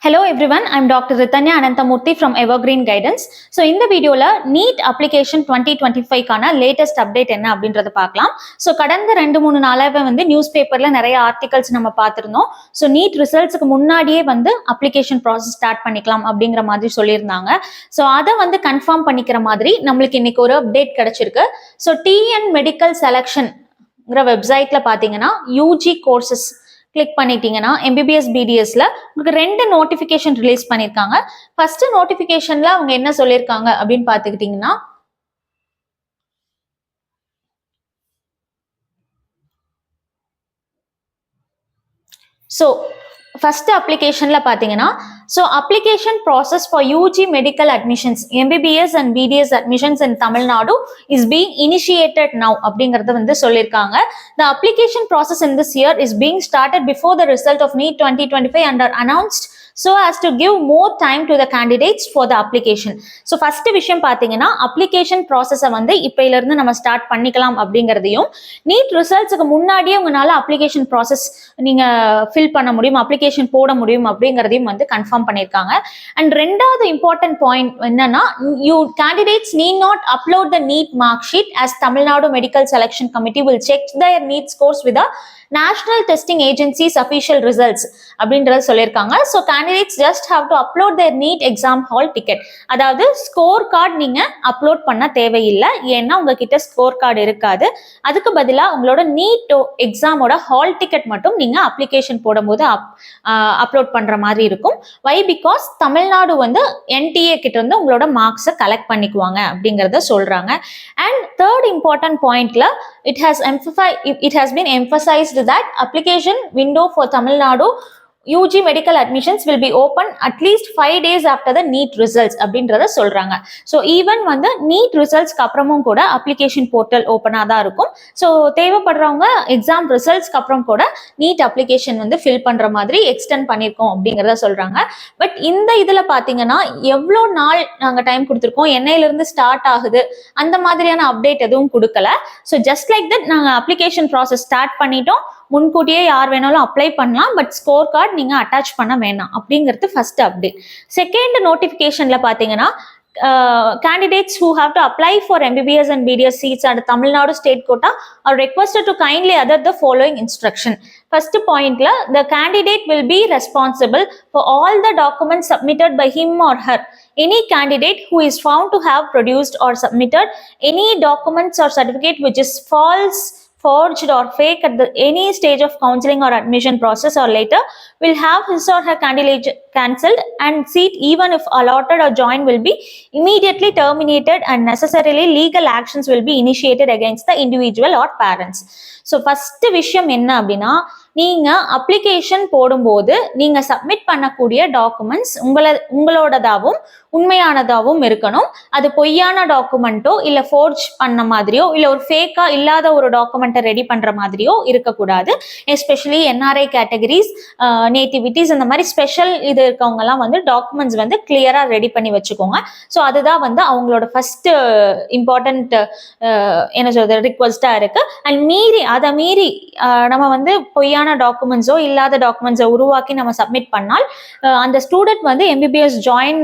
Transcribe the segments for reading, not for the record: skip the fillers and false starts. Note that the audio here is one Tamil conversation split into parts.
Hello everyone, I'm Dr. Ritanya Ananthamurthy from Evergreen Guidance. So இந்த வீடியோல NEET application 2025 கான latest update என்ன அப்படின்றத பார்க்கலாம். So கடந்த 2-3 நாளாவே நியூஸ் பேப்பர்ல நிறைய ஆர்டிகல்ஸ் நம்ம பார்த்திருந்தோம். So NEET ரிசல்ட்ஸ்க்கு முன்னாடியே application process ஸ்டார்ட் பண்ணிக்கலாம் அப்படிங்கிற மாதிரி சொல்லியிருந்தாங்க. So அதை கன்ஃபார்ம் பண்ணிக்கிற மாதிரி நம்மளுக்கு இன்னைக்கு ஒரு அப்டேட் கிடைச்சிருக்கு. So TN Medical Selection வெப்சைட்ல பாத்தீங்கன்னா யூஜி கோர்சஸ் கிளிக் பண்ணிட்டீங்கன்னா MBBS BDSல உங்களுக்கு 2 நோட்டிபிகேஷன் ரிலீஸ் பண்ணிருக்காங்க. ஃபர்ஸ்ட் நோட்டிபிகேஷன்ல அவங்க என்ன சொல்லியிருக்காங்க அப்படின்னு பாத்துக்கிட்டீங்கன்னா, ஃபர்ஸ்ட் அப்ளிகேஷன்ல பாத்தீங்கன்னா application process for UG medical admissions MBBS and BDS admissions in Tamil Nadu is being initiated now அப்படிங்கறத சொல்லிருக்காங்க. The application process in this year is being started before the result of NEET 2025 and are announced so as to give more time to the candidates for the application. So first விஷயம் பாத்தீங்கன்னா application process-அ இப்பையில இருந்து நம்ம ஸ்டார்ட் பண்ணிக்கலாம் அப்படிங்கறதையும், NEET ரிசல்ட்ஸ்க்கு முன்னாடியே உங்களால application process நீங்க fill பண்ண முடியும், application போட முடியும் அப்படிங்கறதையும் கன்ஃபார்ம் பண்ணிருக்காங்க. அண்ட் ரெண்டாவது இம்பார்ட்டன்ட் பாயிண்ட் என்னன்னா, you candidates need not upload the NEET mark sheet as Tamil Nadu Medical Selection Committee will check their NEET scores with the National Testing Agency's official results அப்படின்றத சொல்லியிருக்காங்க. So candidates just have to upload their NEET exam hall ticket. அதாவது ஸ்கோர் கார்டு நீங்க அப்லோட் பண்ண தேவையில்லை, ஏன்னா உங்ககிட்ட ஸ்கோர் கார்டு இருக்காது. அதுக்கு பதிலாக உங்களோட NEET எக்ஸாமோட ஹால் டிக்கெட் மட்டும் நீங்க அப்ளிகேஷன் போடும்போது அப்லோட் பண்ற மாதிரி இருக்கும். வை பிகாஸ் தமிழ்நாடு NTA கிட்ட இருந்து உங்களோட மார்க்ஸை கலெக்ட் பண்ணிக்குவாங்க அப்படிங்கறத சொல்றாங்க. அண்ட் தேர்ட் இம்பார்ட்டன்ட் பாயிண்ட்ல it has been emphasized that application window for Tamil Nadu UG medical admissions will be open at least 5 days after the NEET results அப்படின்றத சொல்றாங்க. ஸோ ஈவன் NEET ரிசல்ட்ஸ்க்கு அப்புறமும் கூட அப்ளிகேஷன் போர்ட்டல் ஓப்பனாக தான் இருக்கும். ஸோ தேவைப்படுறவங்க எக்ஸாம் ரிசல்ட்ஸ்க்கு அப்புறம் கூட NEET அப்ளிகேஷன் ஃபில் பண்ற மாதிரி எக்ஸ்டெண்ட் பண்ணியிருக்கோம் அப்படிங்கிறத சொல்றாங்க. பட் இந்த இதுல பாத்தீங்கன்னா எவ்வளோ நாள் நாங்கள் டைம் கொடுத்துருக்கோம், என்னையிலிருந்து ஸ்டார்ட் ஆகுது, அந்த மாதிரியான அப்டேட் எதுவும் கொடுக்கல. ஸோ ஜஸ்ட் லைக் தட் நாங்கள் அப்ளிகேஷன் ப்ராசஸ் ஸ்டார்ட் பண்ணிட்டோம், முன்கூட்டியே யார் வேணாலும் அப்ளை பண்ணலாம், பட் ஸ்கோர் கார்டு நீங்க அட்டாச் பண்ண வேணாம் அப்படிங்கிறது ஃபர்ஸ்ட் அப்டேட். செகண்ட் நோட்டிபிகேஷன்ல பாத்தீங்கன்னா, candidates who have to apply for MBBS and BDS seats at Tamil Nadu state quota are requested to kindly adhere the following instruction. First point la, the candidate will be responsible for all the documents submitted by him or her. Any candidate who is found to have produced or submitted any documents or certificate which is false, forged or fake at any stage of counseling or admission process or later will have his or her candidate cancelled and seat, even if allotted or joined, will be immediately terminated and necessarily legal actions will be initiated against the individual or parents. So first விஷயம் என்ன அப்படின்னா, நீங்க அப்ளிகேஷன் போடும்போது நீங்க சப்மிட் பண்ணக்கூடிய டாக்குமெண்ட்ஸ் உங்களோடதாகவும் உண்மையானதாகவும் இருக்கணும். அது பொய்யான டாக்குமெண்ட்டோ இல்ல ஃபோர்ஜ் பண்ண மாதிரியோ இல்ல ஒரு ஃபேக்கா இல்லாத ஒரு டாக்குமெண்ட்டை ரெடி பண்ற மாதிரியோ இருக்கக்கூடாது. எஸ்பெஷலி NRI கேட்டகரிஸ், நேட்டிவிட்டிஸ், இந்த மாதிரி ஸ்பெஷல் இது இருக்கவங்க எல்லாம் டாக்குமெண்ட்ஸ் கிளியரா ரெடி பண்ணி வச்சுக்கோங்க. ஸோ அதுதான் அவங்களோட ஃபர்ஸ்ட் இம்பார்ட்டன்ட் என்ன சொல்றது ரிக்வெஸ்டா இருக்கு. அண்ட் அதை மீறி நம்ம பொய்யான டாக்குமெண்ட்ஸோ இல்லாத டாக்குமெண்ட்ஸை உருவாக்கி நம்ம சப்மிட் பண்ணால் அந்த ஸ்டூடெண்ட் MBBS ஜாயின்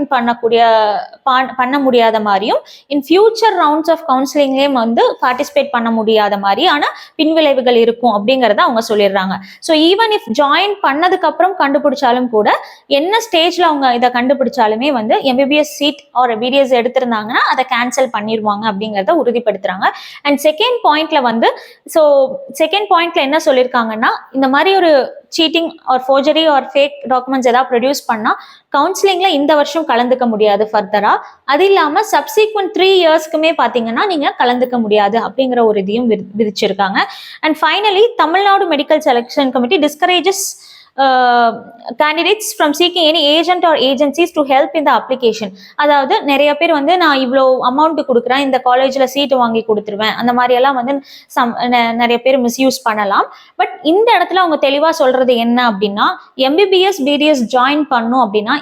பண்ண முடியாத மாதிரியும் இன் ஃபியூச்சர் ரவுண்ட்ஸ் ஆஃப் கவுன்சிலிங்லேயும் பார்ட்டிசிபேட் பண்ண முடியாத மாதிரியான பின்விளைவுகள் இருக்கும் அப்படிங்கறத அவங்க சொல்லிடுறாங்க. ஸோ ஈவன் இஃப் ஜாயின் பண்ணதுக்கு அப்புறம் கண்டுபிடிச்சாலும் கூட, என்ன ஸ்டேஜ்ல அவங்க இதை கண்டுபிடிச்சாலுமே MBBS சீட் ஆர் BDS எடுத்திருந்தாங்கன்னா அதை கேன்சல் பண்ணிடுவாங்க அப்படிங்கறத உறுதிப்படுத்துறாங்க. அண்ட் செகண்ட் பாயிண்ட்ல என்ன சொல்லியிருக்காங்கன்னா, இந்த மாதிரி ஒரு cheating or forgery or fake documents ஏதாவது ப்ரொடியூஸ் பண்ணா கவுன்சிலிங்ல இந்த வருஷம் கலந்துக்க முடியாது ஃபர்தரா. அது இல்லாம சப்சீக்வெண்ட் 3 இயர்ஸ்க்குமே பாத்தீங்கன்னா நீங்க கலந்துக்க முடியாது அப்படிங்கிற ஒரு இதையும் விதிச்சிருக்காங்க. And finally, Tamil Nadu medical selection committee discourages candidates from seeking any agent or agencies to help in the application. அதாவது நிறைய பேர் நான் இவ்வளோ அமௌண்ட் கொடுக்குறேன், இந்த காலேஜ்ல சீட்டு வாங்கி கொடுத்துருவேன், அந்த மாதிரி எல்லாம் நிறைய பேர் மிஸ்யூஸ் பண்ணலாம். பட் இந்த இடத்துல அவங்க தெளிவா சொல்றது என்ன அப்படின்னா, MBBS BDS ஜாயின் பண்ணும் அப்படின்னா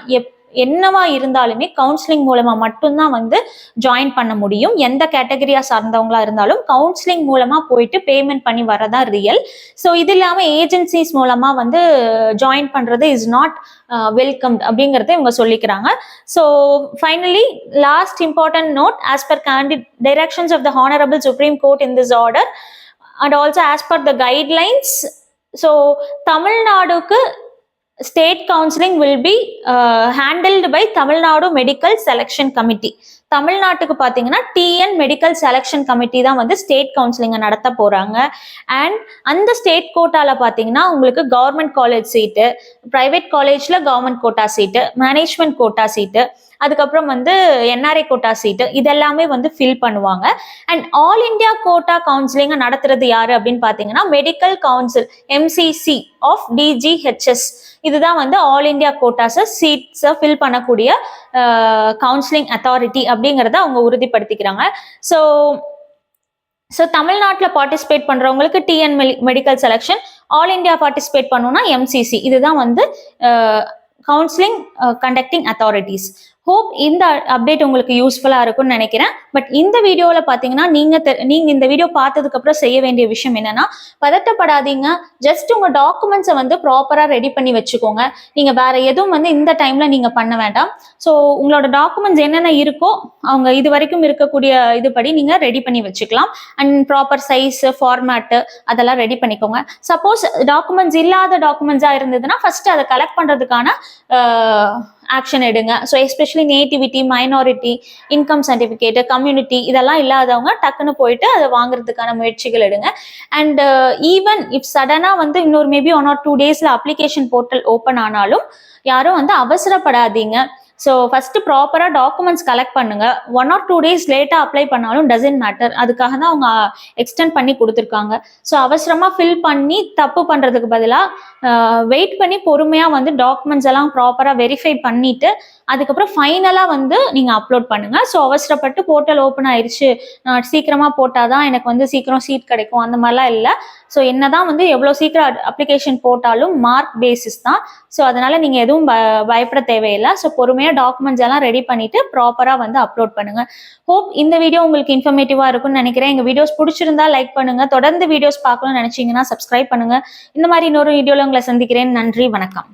என்னவா இருந்தாலுமே கவுன்சிலிங் மூலமா மட்டும்தான் வந்து ஜாயின் பண்ண முடியும். எந்த கேட்டகரியா சார்ந்தவங்களா இருந்தாலும் கவுன்சிலிங் மூலமா போயிட்டு பேமெண்ட் பண்ணி வரதா ரியல். ஸோ இது இல்லாம ஏஜென்சிஸ் மூலமா வந்து ஜாயின் பண்றது இஸ் நாட் வெல்கம் அப்படிங்கறத இவங்க சொல்லிக்கிறாங்க. So finally last important note, as per directions of the Honorable Supreme Court in this order and also as per the guidelines, so Tamil Naduக்கு state counseling will be handled by Tamil Nadu Medical Selection Committee. தமிழ்நாட்டுக்கு பார்த்தீங்கன்னா டிஎன் மெடிக்கல் செலெக்ஷன் கமிட்டி தான் வந்து ஸ்டேட் கவுன்சிலிங்கை நடத்த போறாங்க. அண்ட் அந்த ஸ்டேட் கோட்டால பார்த்தீங்கன்னா உங்களுக்கு கவர்மெண்ட் காலேஜ் சீட்டு, பிரைவேட் காலேஜ்ல government quota seat, management quota seat, அதுக்கப்புறம் வந்து என்ஆர்ஐ கோட்டா சீட்டு, இதெல்லாமே வந்து ஃபில் பண்ணுவாங்க. அண்ட் ஆல் இண்டியா கோட்டா கவுன்சிலிங்கை நடத்துறது யாரு அப்படின்னு பார்த்தீங்கன்னா medical council MCC of DGHS. இதுதான் வந்து ஆல் இண்டியா கோட்டாஸை சீட்ஸை ஃபில் பண்ணக்கூடிய கவுன்சிலிங் அத்தாரிட்டி அப்படிங்கிறத அவங்க உறுதிப்படுத்திக்கிறாங்க. ஸோ தமிழ்நாட்டில் பார்ட்டிசிபேட் பண்றவங்களுக்கு TN medical selection, all India participate பண்ணணும்னா எம்சிசி. இதுதான் வந்து கவுன்சிலிங் கண்டக்டிங் அத்தாரிட்டிஸ். ஹோப் இந்த அப்டேட் உங்களுக்கு யூஸ்ஃபுல்லா இருக்கும்னு நினைக்கிறேன். பட் இந்த வீடியோவில் பார்த்தீங்கன்னா நீங்க இந்த வீடியோ பார்த்ததுக்கு அப்புறம் செய்ய வேண்டிய விஷயம் என்னன்னா, பதட்டப்படாதீங்க. ஜஸ்ட் உங்க டாக்குமெண்ட்ஸை வந்து ப்ராப்பரா ரெடி பண்ணி வச்சுக்கோங்க. நீங்க வேற எதுவும் வந்து இந்த டைம்ல நீங்க பண்ண வேண்டாம். ஸோ உங்களோட டாக்குமெண்ட்ஸ் என்னென்ன இருக்கோ அவங்க இது வரைக்கும் இருக்கக்கூடிய இதுபடி நீங்க ரெடி பண்ணி வச்சுக்கலாம். அண்ட் ப்ராப்பர் சைஸ், ஃபார்மேட்டு அதெல்லாம் ரெடி பண்ணிக்கோங்க. சப்போஸ் டாக்குமெண்ட்ஸ் இல்லாத டாக்குமெண்ட்ஸா இருந்ததுன்னா ஃபர்ஸ்ட் அதை கலெக்ட் பண்றதுக்கான ஆக்ஷன் எடுங்க. So especially nativity, minority, income certificate, community இதெல்லாம் இல்லாதவங்க டக்குன்னு போயிட்டு அதை வாங்குறதுக்கான முயற்சிகள் எடுங்க. அண்ட் ஈவன் இஃப் சடனா வந்து இன்னொரு மேபி 1 or 2 daysல அப்ளிகேஷன் போர்ட்டல் ஓப்பன் ஆனாலும் யாரும் வந்து அவசரப்படாதீங்க. ஸோ ஃபர்ஸ்ட் ப்ராப்பராக டாக்குமெண்ட்ஸ் கலெக்ட் பண்ணுங்க. 1 or 2 days லேட்டாக அப்ளை பண்ணாலும் டசன்ட் மேட்டர். அதுக்காக தான் அவங்க எக்ஸ்டெண்ட் பண்ணி கொடுத்துருக்காங்க. ஸோ அவசரமாக ஃபில் பண்ணி தப்பு பண்ணுறதுக்கு பதிலாக வெயிட் பண்ணி பொறுமையாக வந்து டாக்குமெண்ட்ஸ் எல்லாம் ப்ராப்பராக வெரிஃபை பண்ணிட்டு அதுக்கப்புறம் ஃபைனலாக வந்து நீங்கள் அப்லோட் பண்ணுங்க. ஸோ அவசரப்பட்டு போர்ட்டல் ஓப்பன் ஆயிடுச்சு, நான் சீக்கிரமாக போட்டாதான் எனக்கு வந்து சீக்கிரம் சீட் கிடைக்கும் அந்த மாதிரிலாம் இல்லை. ஸோ என்னதான் வந்து எவ்வளோ சீக்கிரம் அப்ளிகேஷன் போட்டாலும் மார்க் பேசிஸ் தான். ஸோ அதனால நீங்கள் எதுவும் பயப்பட தேவையில்லை. ஸோ பொறுமையாக டாக்குமெண்ட்ஸ் எல்லாம் ரெடி பண்ணிட்டு ப்ராப்பரா வந்து அப்லோட் பண்ணுங்க. ஹோப் இந்த வீடியோ உங்களுக்கு இன்ஃபர்மேட்டிவா இருக்கும்னு நினைக்கிறேன். எங்க வீடியோஸ் பிடிச்சிருந்தா லைக் பண்ணுங்க. தொடர்ந்து வீடியோஸ் பார்க்கணும்னு நினைச்சீங்கன்னா சப்ஸ்கிரைப் பண்ணுங்க. இந்த மாதிரி இன்னொரு வீடியோல உங்களை சந்திக்கிறேன். நன்றி, வணக்கம்.